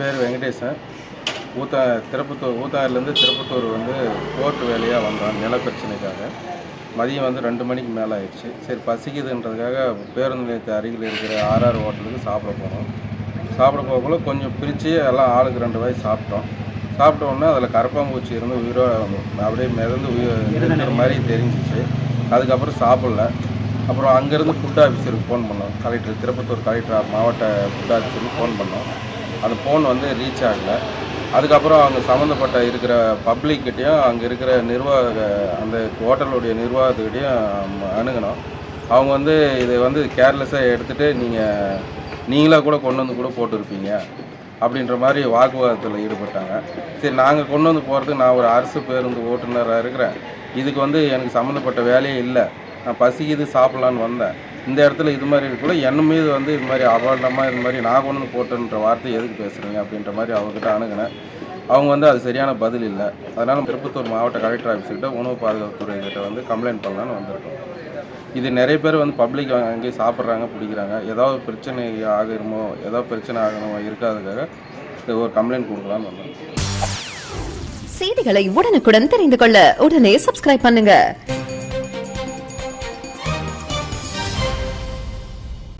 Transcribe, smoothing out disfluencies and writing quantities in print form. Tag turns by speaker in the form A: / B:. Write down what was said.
A: பேர் வெங்கடேசன். ஊத்தாயிலேருந்து திருப்பத்தூர் கோர்ட் வேலையாக வந்தோம் நில பிரச்சனைக்காக. மதியம் 2 மணிக்கு மேலே ஆயிடுச்சு. சரி பசிக்குதுன்றதுக்காக பேருந்து நிலையத்து அருகில் இருக்கிற ஆர்ஆர் ஹோட்டலுக்கு சாப்பிட போனோம். சாப்பிட போகக்குள்ள கொஞ்சம் பிரித்து எல்லாம் ஆளுக்கு 2 வாய் சாப்பிட்டோம். சாப்பிட்ட உடனே அதில் கரப்பாம்பூச்சி இருந்து அப்படியே மிதந்து இருக்கிற மாதிரி தெரிஞ்சிச்சு. அதுக்கப்புறம் சாப்பிடல. அப்புறம் அங்கேருந்து ஃபுட் ஆஃபீஸருக்கு ஃபோன் பண்ணோம். திருப்பத்தூர் கலெக்டர் மாவட்ட ஃபுட் ஆஃபீஸருக்கு ஃபோன் பண்ணோம். அந்த ஃபோன் ரீச் ஆகலை. அதுக்கப்புறம் அங்கே சம்மந்தப்பட்ட இருக்கிற பப்ளிக்கிட்டையும் அங்கே இருக்கிற அந்த ஹோட்டலுடைய நிர்வாகத்துக்கிட்டையும் அணுகினோம். அவங்க இதை கேர்லெஸ்ஸாக எடுத்துகிட்டு நீங்களாக கூட கொண்டு வந்து கூட போட்டிருப்பீங்க அப்படின்ற மாதிரி வாக்குவாதத்தில் ஈடுபட்டாங்க. சரி நாங்கள் கொண்டு வந்து போகிறதுக்கு நான் ஒரு அரசு பேருந்து ஓட்டுநராக இருக்கிறேன். இதுக்கு எனக்கு சம்மந்தப்பட்ட வேலையே இல்லை. நான் பசிக்குது சாப்பிட்லான்னு வந்தேன். இந்த இடத்துல இது மாதிரி இருக்குள்ள என் மீது இது மாதிரி அபாண்டமாக இது மாதிரி நான் கொண்டு வந்து போட்டுன்ற வார்த்தை எதுக்கு பேசுகிறீங்க அப்படின்ற மாதிரி அவங்ககிட்ட அணுகினேன். அவங்க அது சரியான பதில் இல்லை. அதனால் திருப்பத்தூர் மாவட்ட கலெக்டர் ஆஃபீஸ்கிட்ட உணவு பாதுகாப்புத்துறை கிட்ட கம்ப்ளைண்ட் பண்ணலான்னு வந்திருக்கோம். இது நிறைய பேர் பப்ளிக் அங்கேயே சாப்பிட்றாங்க, பிடிக்கிறாங்க. ஏதாவது பிரச்சனை ஆகிருமோ, ஏதாவது பிரச்சனை ஆகணுமோ இருக்காதுக்காக ஒரு கம்ப்ளைண்ட் கொடுக்கலான்னு வந்தோம்.
B: செய்திகளை உடனுக்குடன் தெரிந்து கொள்ள உடனே சப்ஸ்கிரைப் பண்ணுங்க.